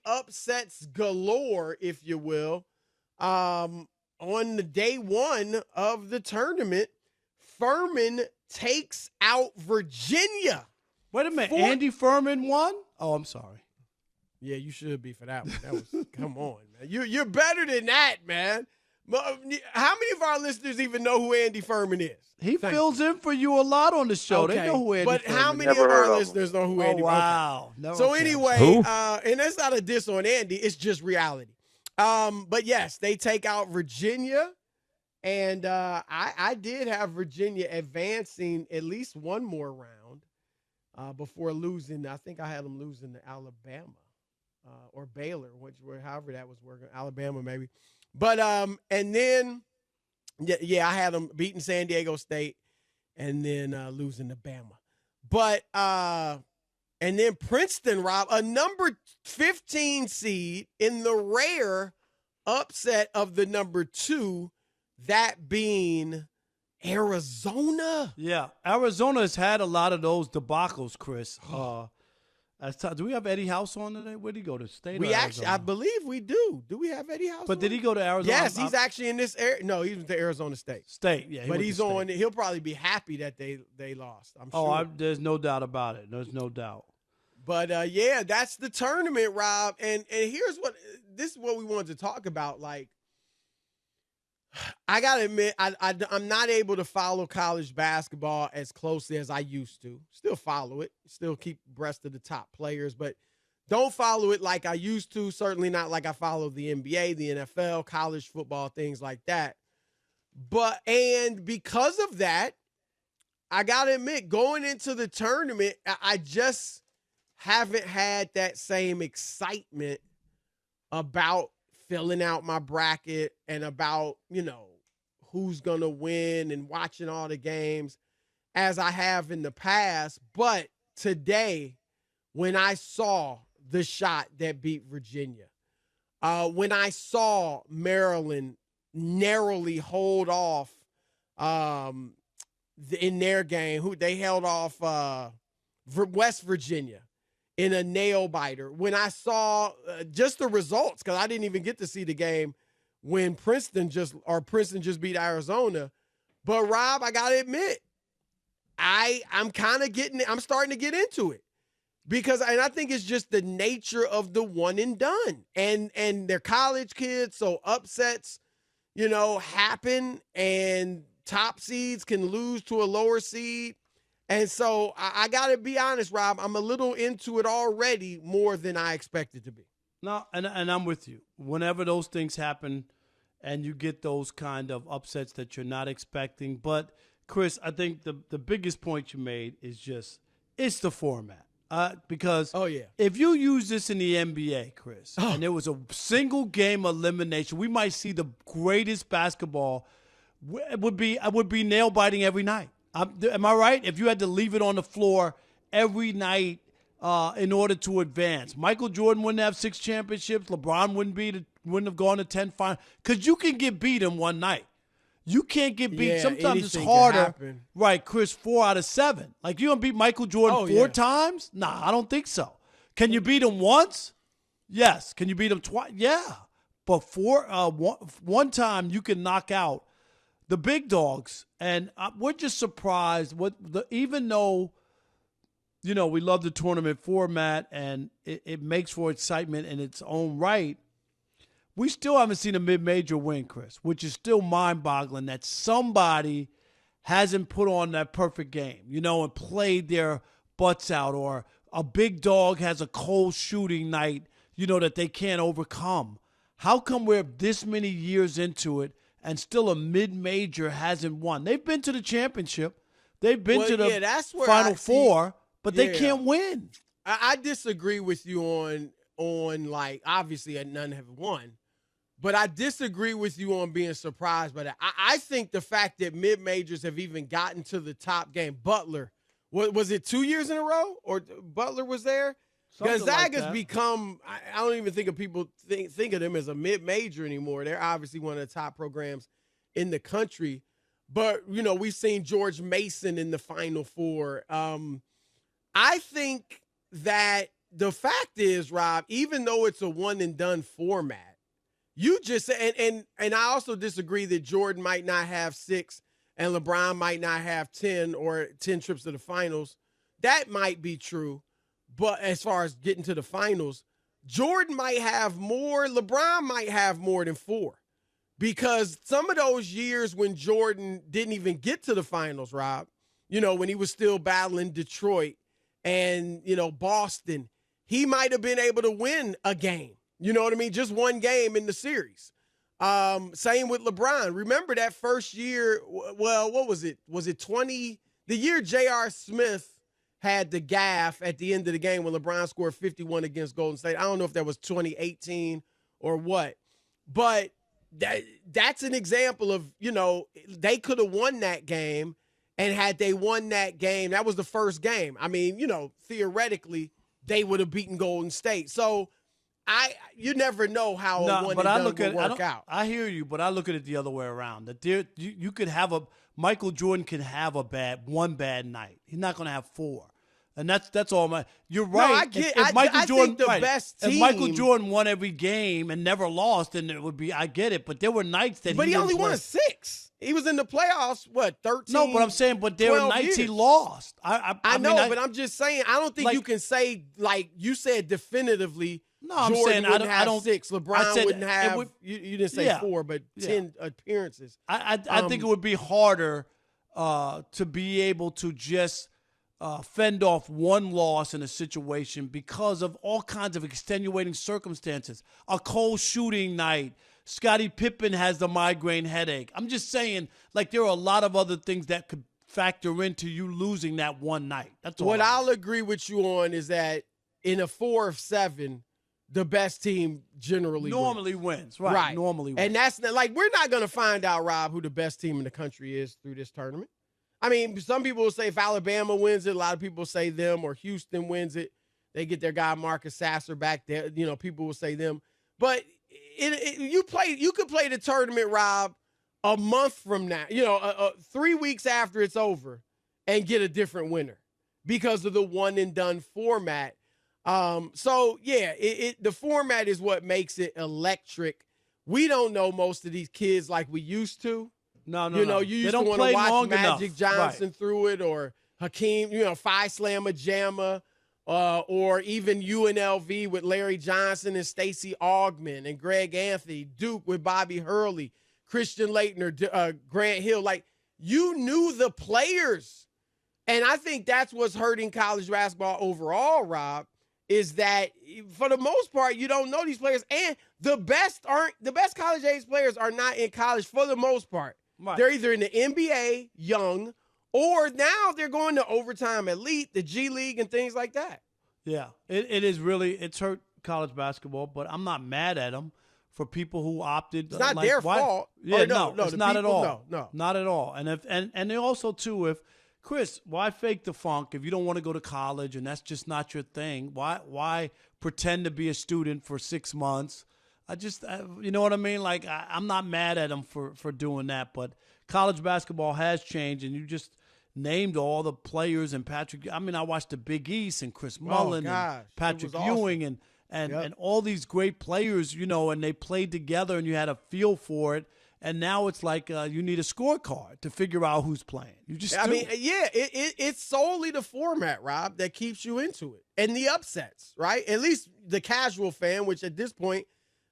upsets galore, if you will. On the day one of the tournament, Furman takes out Virginia. Wait a minute. Andy Furman won? Oh, I'm sorry. Yeah, you should be for that one. That was come on, man. You're better than that, man. How many of our listeners even know who Andy Furman is? He fills in for you a lot on the show. Okay. They know who Andy Furman is. But how many of our listeners know who Andy Furman is? Wow. Okay. So anyway, and that's not a diss on Andy. It's just reality. But yes, they take out Virginia. And I did have Virginia advancing at least one more round before losing. I think I had them losing to Alabama or Baylor, however that was working. Alabama maybe. But and then I had them beating San Diego State and then losing to Bama. But and then Princeton, Rob, a number 15 seed in the rare upset of the number 2. That being Arizona. Yeah, Arizona has had a lot of those debacles, Chris. Do we have Eddie House on today? Where'd he go to state? We actually, I believe we do. Do we have Eddie House? But did he go to Arizona? Yes, he's actually in this area. No, he was to Arizona State. Yeah. But he's on. He'll probably be happy that they lost. I'm sure. There's no doubt about it. There's no doubt. But yeah, that's the tournament, Rob. And this is what we wanted to talk about. Like, I got to admit, I'm not able to follow college basketball as closely as I used to. Still follow it. Still keep abreast of the top players, but don't follow it like I used to. Certainly not like I follow the NBA, the NFL, college football, things like that. And because of that, I got to admit, going into the tournament, I just haven't had that same excitement about filling out my bracket and about, who's going to win and watching all the games as I have in the past. But today, when I saw the shot that beat Virginia, when I saw Maryland narrowly hold off in their game, they held off West Virginia in a nail biter. When I saw just the results, because I didn't even get to see the game when Princeton just beat Arizona. But Rob, I gotta admit, I'm starting to get into it because I think it's just the nature of the one and done, and they're college kids, so upsets, happen, and top seeds can lose to a lower seed. And so I got to be honest, Rob, I'm a little into it already more than I expected to be. No, and I'm with you. Whenever those things happen and you get those kind of upsets that you're not expecting. But, Chris, I think the biggest point you made is it's the format. Because if you use this in the NBA, Chris, and there was a single game elimination, we might see the greatest basketball. I would be nail biting every night. Am I right? If you had to leave it on the floor every night in order to advance, Michael Jordan wouldn't have 6 championships. LeBron wouldn't have gone to 10 finals because you can get beat in one night. You can't get beat. Sometimes it's harder. Right, Chris, 4 out of 7. Like, you going to beat Michael Jordan 4 times? Nah, I don't think so. Can you beat him once? Yes. Can you beat him twice? Yeah. But one time you can knock out the big dogs. And we're just surprised. Even though, we love the tournament format and it makes for excitement in its own right, we still haven't seen a mid-major win, Chris, which is still mind-boggling that somebody hasn't put on that perfect game, and played their butts out, or a big dog has a cold shooting night, that they can't overcome. How come we're this many years into it and still a mid-major hasn't won? They've been to the championship. They've been to the Final Four, but they can't win. I disagree with you on like, obviously none have won. But I disagree with you on being surprised by that. I think the fact that mid-majors have even gotten to the top game, Butler, was it 2 years in a row? Or Butler was there? Gonzaga's become, I don't even think of people think of them as a mid-major anymore. They're obviously one of the top programs in the country. But, we've seen George Mason in the Final Four. I think that the fact is, Rob, even though it's a one and done format, you just and I also disagree that Jordan might not have 6 and LeBron might not have 10 or 10 trips to the finals. That might be true, but as far as getting to the finals, Jordan might have more, LeBron might have more than 4. Because some of those years when Jordan didn't even get to the finals, Rob, when he was still battling Detroit and, Boston, he might have been able to win a game. You know what I mean? Just one game in the series. Same with LeBron. Remember that first year, well, what was it? Was it the year J.R. Smith had the gaff at the end of the game when LeBron scored 51 against Golden State? I don't know if that was 2018 or what, but that's an example of, they could have won that game, and had they won that game, that was the first game. I mean, theoretically, they would have beaten Golden State. So you never know how a one and done will work out. I hear you, but I look at it the other way around. That you could have Michael Jordan can have one bad night. He's not going to have 4. And that's all you're right. No, I get. I think the best team. If Michael Jordan won every game and never lost, then it would be. I get it, but there were nights that. But he only won 6. He was in the playoffs. 13? No, but I'm saying, but there were nights he lost. I know, but I'm just saying. I don't think you can say, like you said definitively. No, I'm Jordan saying wouldn't I have don't. 6. LeBron wouldn't have. You didn't say 4, but 10 appearances. I think it would be harder to be able to just. Fend off one loss in a situation because of all kinds of extenuating circumstances. A cold shooting night. Scottie Pippen has the migraine headache. I'm just saying, like, there are a lot of other things that could factor into you losing that one night. That's all. What I'll agree with you on is that in a 4 of 7, the best team normally wins. Right. Normally wins. And that's like, we're not going to find out, Rob, who the best team in the country is through this tournament. I mean, some people will say if Alabama wins it, a lot of people say them, or Houston wins it, they get their guy Marcus Sasser back there. People will say them. But you could play the tournament, Rob, a month from now, 3 weeks after it's over, and get a different winner because of the one and done format. So yeah, the format is what makes it electric. We don't know most of these kids like we used to. No. You used to want to watch Magic Johnson through it, or Hakeem, Phi Slamma Jamma, or even UNLV with Larry Johnson and Stacey Augmon and Greg Anthony, Duke with Bobby Hurley, Christian Laettner, Grant Hill. Like, you knew the players. And I think that's what's hurting college basketball overall, Rob, is that for the most part, you don't know these players. And the best college age players are not in college for the most part. Right. They're either in the NBA, young, or now they're going to overtime elite, the G League, and things like that. Yeah, it is really, it's hurt college basketball, but I'm not mad at them for people who opted. It's not their fault. Yeah, no, it's not at all. No, not at all. And they also too, Chris, why fake the funk if you don't want to go to college and that's just not your thing? Why pretend to be a student for 6 months? You know what I mean? Like, I'm not mad at them for doing that, but college basketball has changed, and you just named all the players and Patrick. I mean, I watched the Big East and Chris Mullin and Patrick Ewing and all these great players, and they played together and you had a feel for it. And now it's like you need a scorecard to figure out who's playing. You just it's solely the format, Rob, that keeps you into it. And the upsets, right? At least the casual fan, which at this point,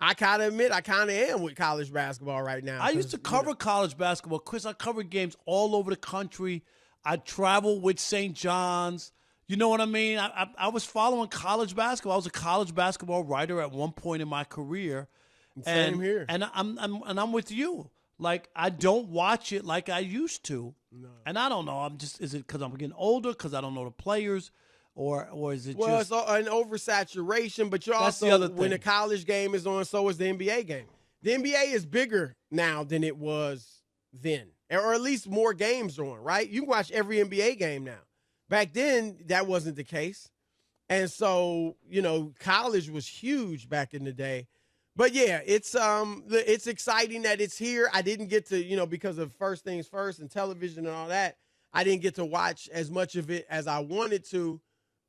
I kind of admit I kind of am with college basketball right now. I used to cover college basketball. Chris, I covered games all over the country. I traveled with St. John's. You know what I mean? I was following college basketball. I was a college basketball writer at one point in my career. Same here. And I'm with you. Like, I don't watch it like I used to. No. And I don't know. Is it because I'm getting older, because I don't know the players? Or is it it's an oversaturation, but you're also, when the college game is on, so is the NBA game. The NBA is bigger now than it was then, or at least more games are on, right? You can watch every NBA game now. Back then, that wasn't the case. And so, college was huge back in the day. But yeah, it's exciting that it's here. I didn't get to, because of First Things First and television and all that, I didn't get to watch as much of it as I wanted to.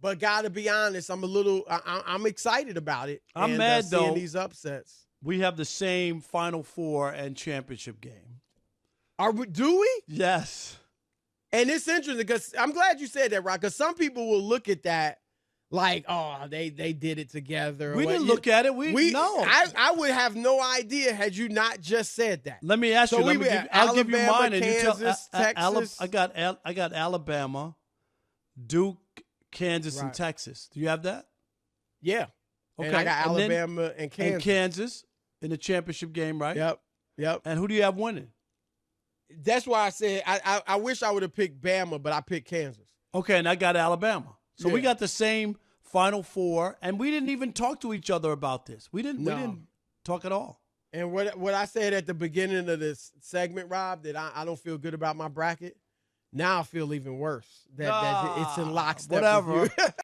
But gotta be honest, I'm excited about it. I'm mad seeing though. These upsets. We have the same Final Four and championship game. Do we? Yes. And it's interesting because I'm glad you said that, Rock. Because some people will look at that like, oh, they did it together. We didn't look at it. No. I would have no idea had you not just said that. Let me ask you. I'll give you mine, and Kansas, you tell. Texas. I got Alabama, Duke, Kansas, and Texas. Do you have that? Yeah. Okay. And I got Alabama and Kansas. And Kansas in the championship game, right? Yep. And who do you have winning? That's why I said I wish I would have picked Bama, but I picked Kansas. Okay, and I got Alabama. So we Yeah. got the same Final Four, and we didn't even talk to each other about this. We didn't talk at all. And what I said at the beginning of this segment, Rob, that I don't feel good about my bracket. Now I feel even worse that it's in lockstep. Whatever. With you.